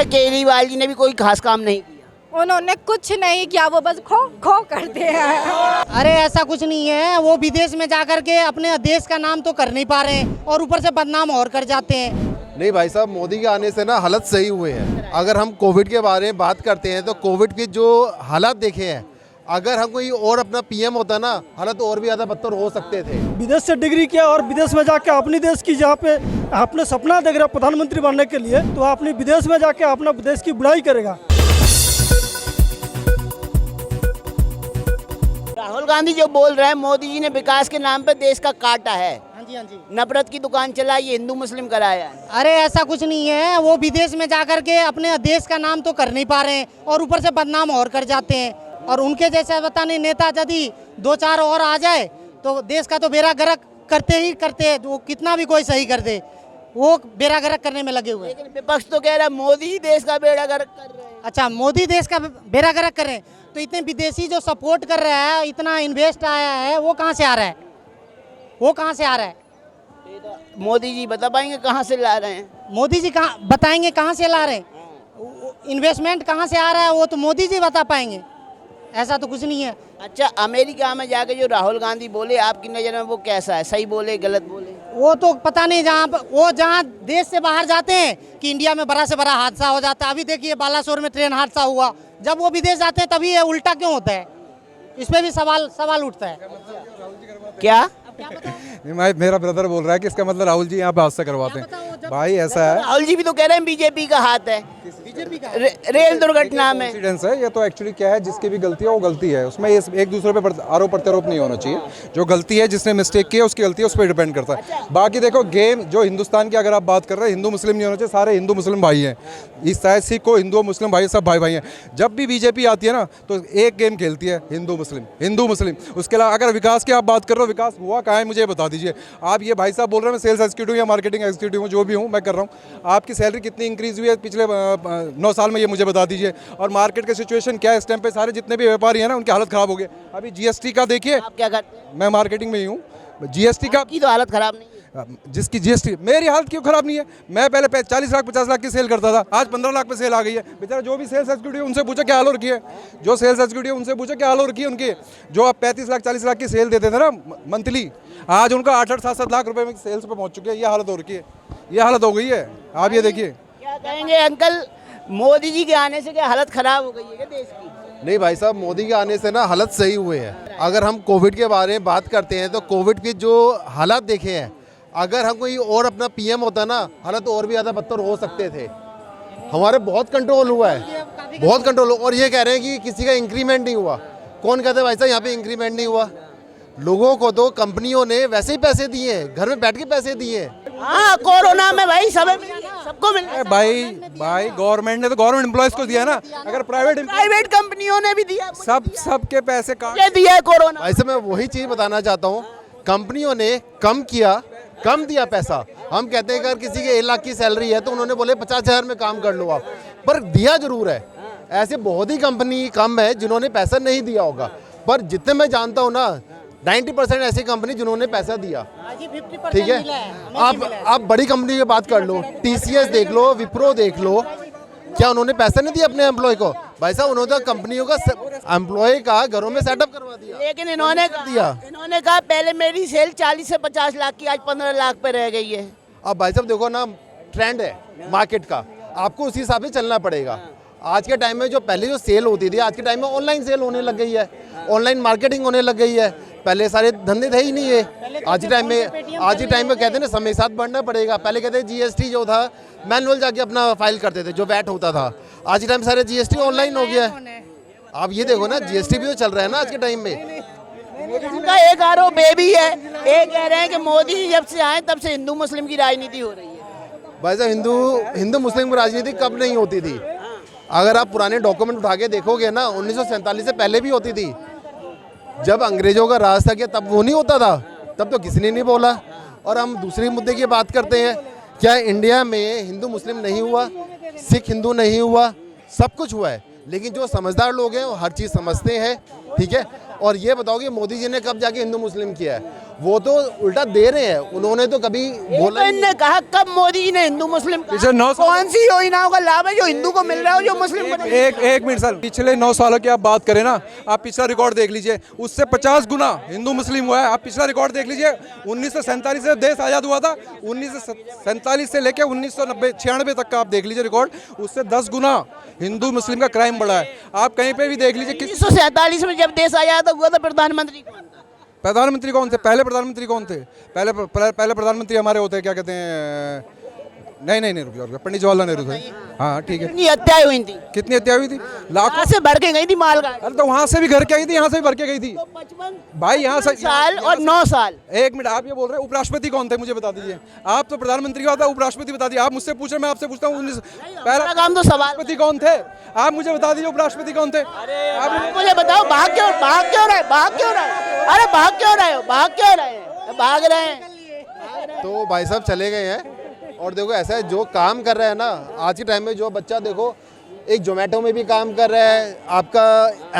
लगता है केजरीवाल जी ने भी कोई खास काम नहीं किया? उन्होंने कुछ नहीं किया, वो बस खो खो करते हैं। अरे ऐसा कुछ नहीं है, वो विदेश में जाकर के अपने देश का नाम तो कर नहीं पा रहे हैं और ऊपर से बदनाम और कर जाते हैं। नहीं भाई साहब, मोदी के आने से ना हालत सही हुए हैं। अगर हम कोविड के बारे में बात करते हैं तो कोविड के जो हालात देखे हैं, अगर हम कोई और अपना पीएम होता ना, हालत और भी ज़्यादा बदतर हो सकते थे। विदेश से डिग्री किया और विदेश में जाके अपने देश की, जहाँ पे अपने सपना देख रहा प्रधानमंत्री बनने के लिए, तो अपने विदेश में जाके अपना देश की बुराई करेगा। राहुल गांधी जो बोल रहे हैं मोदी जी ने विकास के नाम पे देश का काटा है, हाँ जी, हाँ जी। नफरत की दुकान चलाई, ये हिंदू मुस्लिम कराया है। अरे ऐसा कुछ नहीं है, वो विदेश में जाकर के अपने देश का नाम तो कर नहीं पा रहे हैं और ऊपर से बदनाम और कर जाते हैं। और उनके जैसे पता नहीं नेता यदि 2-4 और आ जाए तो देश का तो बेड़ा गर्क करते ही करते हैं। वो कितना भी कोई सही कर दे, वो बेड़ा गर्क करने में लगे हुए हैं। लेकिन विपक्ष तो कह रहा है मोदी ही देश का बेड़ा गर्क कर रहे हैं। अच्छा, मोदी देश का बेड़ा गर्क कर रहे हैं, तो इतने विदेशी जो सपोर्ट कर रहा है, इतना इन्वेस्ट आया है, वो कहाँ से आ रहा है? वो कहाँ से आ रहा है? मोदी जी बता पाएंगे कहाँ से ला रहे हैं? मोदी जी कहाँ बताएंगे कहाँ से ला रहे हैं? इन्वेस्टमेंट कहाँ से आ रहा है वो तो मोदी जी बता पाएंगे, ऐसा तो कुछ नहीं है। अच्छा, अमेरिका में जाके जो राहुल गांधी बोले, आपकी नज़र में वो कैसा है? सही बोले, गलत बोले? वो तो पता नहीं, जहाँ देश से बाहर जाते हैं कि इंडिया में बड़ा से बड़ा हादसा हो जाता है। अभी देखिए बालासोर में ट्रेन हादसा हुआ, जब वो विदेश जाते हैं तभी ये उल्टा क्यों होता है? इस पे भी सवाल उठता है। क्या मेरा ब्रदर बोल रहा है कि इसका मतलब राहुल जी यहाँ पे हादसा करवाते हैं। भाई ऐसा है, राहुल जी भी तो कह रहे हैं बीजेपी का हाथ है रेल दुर्घटना में। इंसिडेंस है ये तो। एक्चुअली क्या है, जिसकी भी गलती है वो गलती है, उसमें ये एक दूसरे पे आरोप प्रत्यारोप नहीं होना चाहिए। जो गलती है, जिसने मिस्टेक की है, उसकी गलती है, उस पर डिपेंड करता है। बाकी देखो, गेम जो हिंदुस्तान की अगर आप बात कर रहे हैं, हिंदू मुस्लिम नहीं होना चाहिए, सारे हिंदू मुस्लिम भाई हैं। ईसाई सिख को हिंदू मुस्लिम भाई सब भाई भाई हैं। जब भी बीजेपी आती है ना तो एक गेम खेलती है, हिंदू मुस्लिम हिंदू मुस्लिम। उसके अलावा अगर विकास की आप बात कर रहे हो, विकास हुआ कहाँ है मुझे बता दीजिए आप। ये भाई साहब बोल रहे हैं मैं सेल्स एग्जीक्यूटिव या मार्केटिंग एग्जीक्यूटिव हूँ, जो भी हूँ मैं कर रहा हूँ। आपकी सैलरी कितनी इंक्रीज हुई है पिछले 9 साल में, ये मुझे बता दीजिए। और मार्केट का सिचुएशन क्या है इस टाइम पे? सारे जितने भी व्यापारी हैं ना, उनकी हालत खराब हो गई। अभी जीएसटी का देखिए, आप क्या करते हैं? मैं मार्केटिंग में ही हूँ। जीएसटी का की तो हालत खराब नहीं है। जिसकी जीएसटी, मेरी हालत क्यों खराब नहीं है? मैं पहले 40 लाख 50 लाख की सेल करता था, आज 15 लाख पे सेल आ गई है। बेचारा जो भी सेल्स एग्जीक्यूटिव उनसे पूछो क्या हाल हो रखी है, जो सेल्स एग्जीक्यूटिव उनसे पूछो क्या हाल हो रखी है उनकी। जो आप 35 लाख 40 लाख की सेल देते थे ना मंथली, आज उनका 8-8 7-7 लाख रुपए में सेल्स पे पहुंच चुके हैं। ये हालत हो रखी है, ये हालत हो गई है। आप ये देखिए। क्या कहेंगे अंकल, मोदी जी के आने से क्या हालत खराब हो गई है क्या देश की? नहीं भाई साहब, मोदी के आने से ना हालत सही हुए हैं। अगर हम कोविड के बारे में बात करते हैं तो कोविड के जो हालात देखे हैं, अगर हम कोई और अपना पीएम होता ना, हालत और भी ज़्यादा बदतर हो सकते थे। हमारे बहुत कंट्रोल हुआ है, बहुत कंट्रोल। और ये कह रहे हैं कि किसी का इंक्रीमेंट नहीं हुआ। कौन कहते हैं भाई साहब यहाँ पे इंक्रीमेंट नहीं हुआ? लोगों को तो कंपनियों ने वैसे ही पैसे दिए हैं, घर में बैठ के पैसे दिए हैं। हाँ, कोरोना में भाई सबको मिल भाई गवर्नमेंट ने तो गवर्नमेंट एम्प्लॉयज को दिया ना। अगर प्राइवेट कंपनियों ने भी दिया, सबके पैसे काट ये दिया है कोरोना। भाई साहब मैं वही चीज़ बताना चाहता हूँ, कंपनियों ने कम दिया पैसा। हम कहते हैं अगर किसी के 1 लाख की सैलरी है तो उन्होंने बोले 50,000 में काम कर लो आप, पर दिया जरूर है। ऐसे बहुत ही कंपनी कम है जिन्होंने पैसा नहीं दिया होगा, पर जितने मैं जानता हूँ ना 90% ऐसी कंपनी जिन्होंने पैसा दिया। ठीक है, आप बड़ी कंपनी की बात कर लो, TCS देख लो, विप्रो देख लो, क्या उन्होंने पैसा नहीं दिया अपने एम्प्लॉय को? भाई साहब उन्होंने तो कंपनियों का एम्प्लॉय का घरों में सेटअप करवा दिया। लेकिन इन्होंने कहा पहले मेरी सेल 40 से 50 लाख की, आज 15 लाख पे रह गई है। अब भाई साहब देखो ना, ट्रेंड है मार्केट का, आपको उसी हिसाब से चलना पड़ेगा। आज के टाइम में जो पहले जो सेल होती थी, आज के टाइम में ऑनलाइन सेल होने लग गई है, ऑनलाइन मार्केटिंग होने लग गई है। पहले सारे धंधे थे ही नहीं है। आज ही टाइम में कहते हैं ना, समय साथ बढ़ना पड़ेगा। पहले कहते हैं जीएसटी जो था मैनुअल जाके अपना फाइल करते थे, जो वैट होता था। आज के टाइम सारे जीएसटी ऑनलाइन हो गया है। आप ये देखो ना, जीएसटी भी तो चल रहा है ना आज के टाइम में। उनका एक आरोप बेबी है, एक कह रहे हैं कि मोदी जी जब से आए तब से हिंदू मुस्लिम की राजनीति हो रही है। भाई साहब हिंदू मुस्लिम की राजनीति कब नहीं होती थी? अगर आप पुराने डॉक्यूमेंट उठा के देखोगे ना, 1947 से पहले भी होती थी। जब अंग्रेजों का राज था क्या तब वो नहीं होता था? तब तो किसी ने नहीं बोला। और हम दूसरे मुद्दे की बात करते हैं, क्या इंडिया में हिंदू मुस्लिम नहीं हुआ, सिख हिंदू नहीं हुआ? सब कुछ हुआ है, लेकिन जो समझदार लोग हैं वो हर चीज़ समझते हैं। ठीक है, और ये बताओ कि मोदी जी ने कब जाके हिंदू मुस्लिम किया है? वो तो उल्टा दे रहे हैं, उन्होंने तो कभी बोला तो इनने कहा, कब मोदी जी ने हिंदू मुस्लिम पिछले 9 साल कौन सी योजनाओं का लाभ है जो हिंदू को मिल रहा है जो मुस्लिम को नहीं? एक मिनट सर, पिछले 9 सालों की आप बात करें ना, आप पिछला रिकॉर्ड देख लीजिए, उससे 50 गुना हिंदू मुस्लिम हुआ है। आप पिछला रिकॉर्ड देख लीजिए, 1947 से देश आज़ाद हुआ था, 1947 से लेकर 1996 तक का आप देख लीजिए रिकॉर्ड, उससे 10 गुना हिंदू मुस्लिम का क्राइम बढ़ा है। आप कहीं पे भी देख लीजिए। 1947 में जब देश आजाद हुआ था प्रधानमंत्री कौन था? प्रधानमंत्री कौन थे? पहले प्रधानमंत्री कौन थे? पहले प्रधानमंत्री हमारे होते हैं, क्या कहते हैं, नहीं रुक जाओ, पंडित जवाहरलाल नेहरू थे। हाँ ठीक है। कितनी हत्याएं हुई थी? कितनी हत्या हुई थी? लाखों कहाँ से भर के गई थी मालगाड़ी? अरे तो वहां से भी घर के आई थी, यहाँ से भी भर के गई थी 55 भाई। यहाँ से साल और 9 साल। एक मिनट, आप ये बोल रहे हैं उपराष्ट्रपति कौन थे, मुझे बता दीजिए। आप तो प्रधानमंत्री का था, उपराष्ट्रपति बता दीजिए। आप मुझसे पूछ रहे, मैं आपसे पूछता हूँ, पहला काम तो सवाल। उपराष्ट्रपति कौन थे? आप मुझे बता दीजिए उपराष्ट्रपति कौन थे। आप मुझे बताओ, भाग क्यों रहे? अरे भाग क्यों रहे हैं? तो भाई साहब चले गए हैं। और देखो ऐसा है, जो काम कर रहा है ना आज के टाइम में, जो बच्चा देखो एक जोमेटो में भी काम कर रहा है, आपका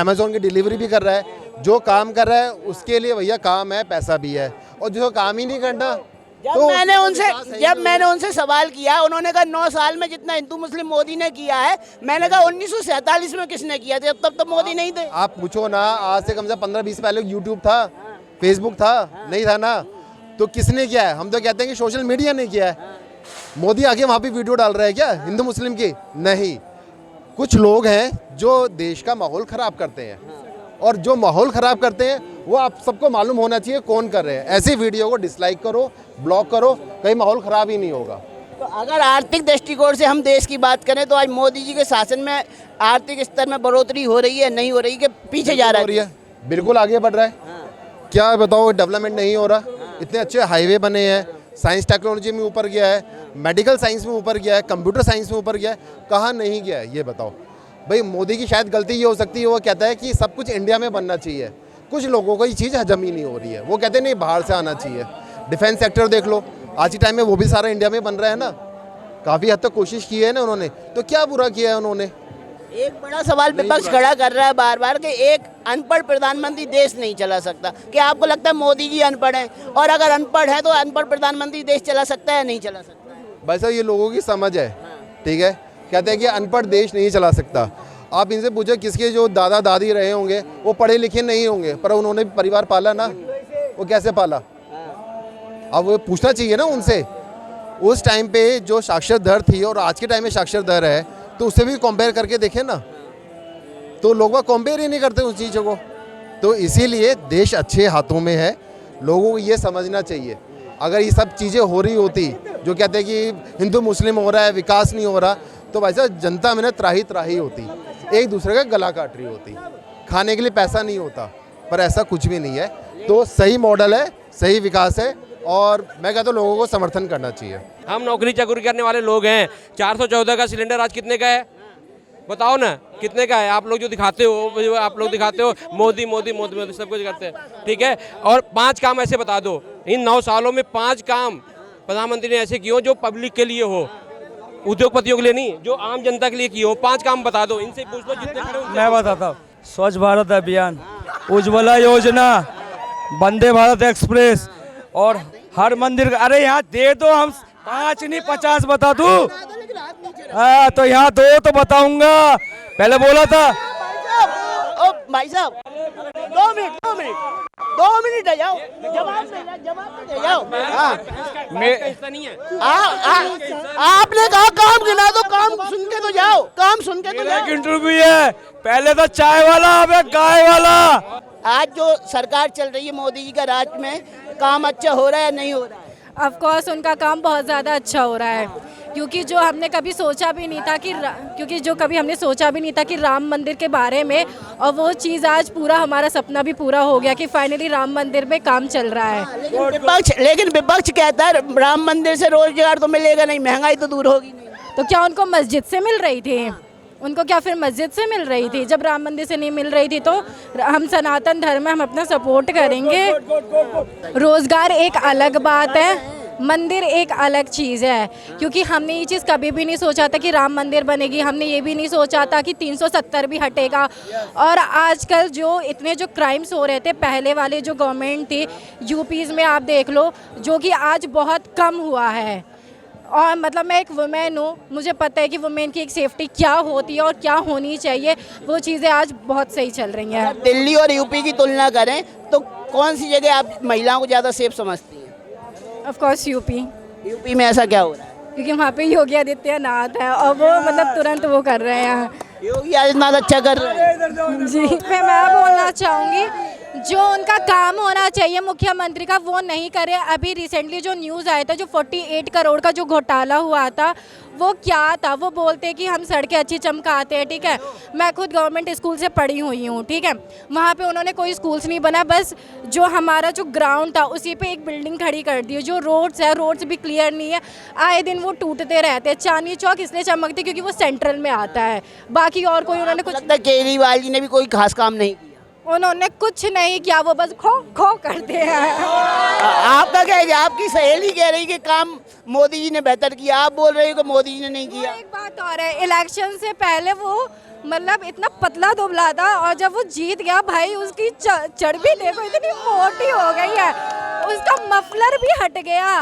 अमेज़ोन की डिलीवरी भी कर रहा है, जो काम कर रहा है उसके लिए भैया काम है, पैसा भी है। और जो काम ही नहीं करना, जब मैंने उनसे सवाल किया, उन्होंने कहा 9 साल में जितना हिंदू मुस्लिम मोदी ने किया है। मैंने कहा 1947 में किसने किया था? तब तो मोदी नहीं थे। आप पूछो ना, आज से कम से 15-20 पहले यूट्यूब था, फेसबुक था, नहीं था ना, तो किसने किया है? हम तो कहते हैं कि सोशल मीडिया ने किया है। मोदी आके वहाँ पे वीडियो डाल रहा है क्या हिंदू मुस्लिम की? नहीं, कुछ लोग हैं जो देश का माहौल ख़राब करते हैं, और जो माहौल ख़राब करते हैं वो आप सबको मालूम होना चाहिए कौन कर रहे हैं। ऐसी वीडियो को डिसलाइक करो, ब्लॉक करो, कहीं माहौल ख़राब ही नहीं होगा। तो अगर आर्थिक दृष्टिकोण से हम देश की बात करें तो आज मोदी जी के शासन में आर्थिक स्तर में बढ़ोतरी हो रही है, नहीं हो रही, कि पीछे जा रहा है? बिल्कुल आगे बढ़ रहा है। क्या बताओ, डेवलपमेंट नहीं हो रहा? इतने अच्छे हाईवे बने हैं, साइंस टेक्नोलॉजी में ऊपर गया है, मेडिकल साइंस में ऊपर गया है, कंप्यूटर साइंस में ऊपर गया है, कहाँ नहीं गया है ये बताओ। भाई मोदी की शायद गलती ये हो सकती है, वो कहता है कि सब कुछ इंडिया में बनना चाहिए। कुछ लोगों को ये चीज़ हजम ही नहीं हो रही है, वो कहते हैं नहीं बाहर से आना चाहिए। डिफेंस सेक्टर देख लो, आज के टाइम में वो भी सारा इंडिया में बन रहा है ना, काफ़ी हद तक कोशिश की है ना उन्होंने, तो क्या बुरा किया है उन्होंने? एक बड़ा सवाल विपक्ष खड़ा कर रहा है बार बार कि एक अनपढ़ प्रधानमंत्री देश नहीं चला सकता। क्या आपको लगता है मोदी जी अनपढ़ हैं? और अगर अनपढ़ है तो अनपढ़ प्रधानमंत्री देश चला सकता है, नहीं चला सकता? भाई साहब ये लोगों की समझ है, ठीक है, कहते हैं कि अनपढ़ देश नहीं चला सकता। आप इनसे पूछो, किसके जो दादा दादी रहे होंगे वो पढ़े लिखे नहीं होंगे, पर उन्होंने परिवार पाला ना, वो कैसे पाला? अब वो पूछना चाहिए ना उनसे। उस टाइम पे जो साक्षर दर थी और आज के टाइम में साक्षर दर है, तो उससे भी कंपेयर करके देखें ना, तो लोग कंपेयर ही नहीं करते उस चीज़ों को। तो इसीलिए देश अच्छे हाथों में है, लोगों को ये समझना चाहिए। अगर ये सब चीज़ें हो रही होती, जो कहते हैं कि हिंदू मुस्लिम हो रहा है, विकास नहीं हो रहा, तो भाई साहब जनता में त्राही होती, एक दूसरे का गला काट रही होती, खाने के लिए पैसा नहीं होता, पर ऐसा कुछ भी नहीं है। तो सही मॉडल है, सही विकास है, और मैं कहता हूँ लोगों को समर्थन करना चाहिए। हम नौकरी चाकरी करने वाले लोग हैं। 414 का सिलेंडर आज कितने का है बताओ ना, कितने का है? आप लोग जो दिखाते हो मोदी मोदी मोदी मोदी सब कुछ करते हैं, ठीक है। और 5 काम ऐसे बता दो, इन 9 सालों में 5 काम प्रधानमंत्री ने ऐसे किए हो जो पब्लिक के लिए हो, उद्योगपतियों के लिए नहीं, जो आम जनता के लिए किए हो। 5 काम बता दो, इनसे पूछ लो जितने खड़े मैं बताता हूँ। स्वच्छ भारत अभियान, उज्ज्वला योजना, वंदे भारत एक्सप्रेस, और हर मंदिर। अरे यहाँ दे दो, हम 5 नहीं 50 बता दूं। तो यहाँ 2 तो बताऊंगा, पहले बोला था। भाई साहब 2 मिनट आ जाओ, जवाब दे जाओ। आपने कहा काम गिना दो, काम सुन के तो जाओ, इंटरव्यू है, पहले तो चाय वाला, अब गाय वाला। आज जो सरकार चल रही है मोदी जी का राज में, काम अच्छा हो रहा है नहीं हो रहा है? ऑफ कोर्स उनका काम बहुत ज़्यादा अच्छा हो रहा है, क्योंकि जो हमने कभी सोचा भी नहीं था कि राम मंदिर के बारे में, और वो चीज़ आज पूरा हमारा सपना भी पूरा हो गया कि फाइनली राम मंदिर में काम चल रहा है। लेकिन विपक्ष कहता है राम मंदिर से रोजगार तो मिलेगा नहीं, महंगाई तो दूर होगी नहीं। तो क्या उनको मस्जिद से मिल रही थी? उनको क्या फिर मस्जिद से मिल रही थी? जब राम मंदिर से नहीं मिल रही थी तो हम सनातन धर्म में हम अपना सपोर्ट करेंगे। रोजगार एक अलग बात है, मंदिर एक अलग चीज़ है, क्योंकि हमने ये चीज़ कभी भी नहीं सोचा था कि राम मंदिर बनेगी, हमने ये भी नहीं सोचा था कि 370 भी हटेगा। और आजकल जो इतने जो क्राइम्स हो रहे थे, पहले वाले जो गवर्नमेंट थी यूपीज़ में आप देख लो, जो कि आज बहुत कम हुआ है। और मतलब मैं एक वुमेन हूँ, मुझे पता है कि वुमेन की एक सेफ्टी क्या होती है और क्या होनी चाहिए, वो चीज़ें आज बहुत सही चल रही हैं। दिल्ली और यूपी की तुलना करें तो कौन सी जगह आप महिलाओं को ज़्यादा सेफ समझती हैं? ऑफ कोर्स यूपी, यूपी में ऐसा क्या हो रहा है? क्योंकि वहाँ पे योगी आदित्यनाथ है और वो मतलब तुरंत वो कर रहे हैं। योगी आदित्यनाथ अच्छा कर रहे हैं। जी, मैं बोलना चाहूँगी जो उनका काम होना चाहिए मुख्यमंत्री का वो नहीं करे। अभी रिसेंटली जो न्यूज़ आया था, जो 48 करोड़ का जो घोटाला हुआ था, वो क्या था? वो बोलते हैं कि हम सड़कें अच्छी चमकाते हैं, ठीक है। मैं खुद गवर्नमेंट स्कूल से पढ़ी हुई हूँ, ठीक है। वहाँ पे उन्होंने कोई स्कूल्स नहीं बना, बस जो हमारा जो ग्राउंड था उसी पे एक बिल्डिंग खड़ी कर दी है। जो रोड्स है, रोड्स भी क्लियर नहीं है, आए दिन वो टूटते रहते हैं। चांदनी चौक इसलिए चमकते क्योंकि वो सेंट्रल में आता है, बाकी और कोई उन्होंने कुछ, लगता है केजरीवाल जी ने भी कोई खास काम नहीं किया। उन्होंने कुछ नहीं किया, वो बस खो खो करते हैं। आपका क्या है? आपकी सहेली कह रही कि काम मोदी जी ने बेहतर किया, आप बोल रहे हो कि मोदी जी ने नहीं किया। एक बात और है, इलेक्शन से पहले वो मतलब इतना पतला दुबला था, और जब वो जीत गया भाई उसकी चर्बी देखो इतनी मोटी हो गई है, उसका मफलर भी हट गया।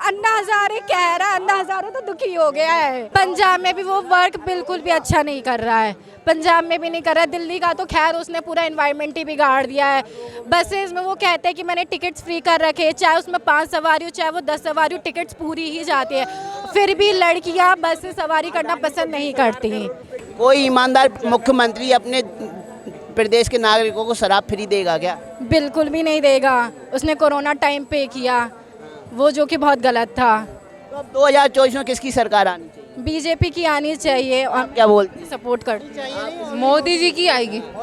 अन्ना हजारे कह रहा है, अन्ना हजारे तो दुखी हो गया है। पंजाब में भी वो वर्क बिल्कुल भी अच्छा नहीं कर रहा है, पंजाब में भी नहीं कर रहा है। दिल्ली का तो खैर उसने पूरा एनवायरनमेंट ही बिगाड़ दिया है। बसेस में वो कहते हैं कि मैंने टिकट्स फ्री कर रखे, चाहे उसमें 5 सवारी हो चाहे वो 10 सवारी हो, टिकट्स पूरी ही जाती है। फिर भी लड़कियां बस से सवारी करना पसंद नहीं करती। कोई ईमानदार मुख्यमंत्री अपने प्रदेश के नागरिकों को शराब फ्री देगा क्या? बिल्कुल भी नहीं देगा। उसने कोरोना टाइम पे किया वो, जो कि बहुत गलत था। तो अब 2024 में किसकी सरकार आनी चाहिए? बीजेपी की आनी चाहिए, और क्या बोलती हैं? सपोर्ट करती मोदी जी की आएगी।